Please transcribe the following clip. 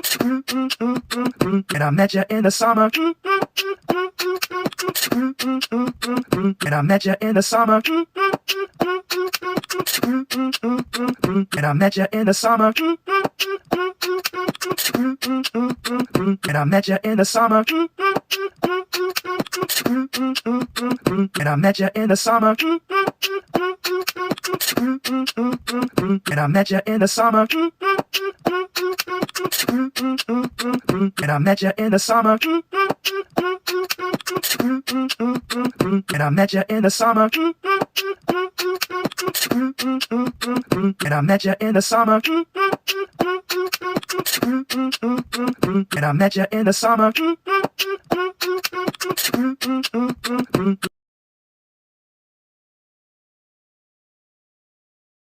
And I met you in the summer. And I met you in the summer. And I met you in the summer. And I met you in the summer. And I met you in the summer. And I met you in the summer. And I met you in the summer. And I met you in the summer. And I met you in the summer. And I met you in the summer.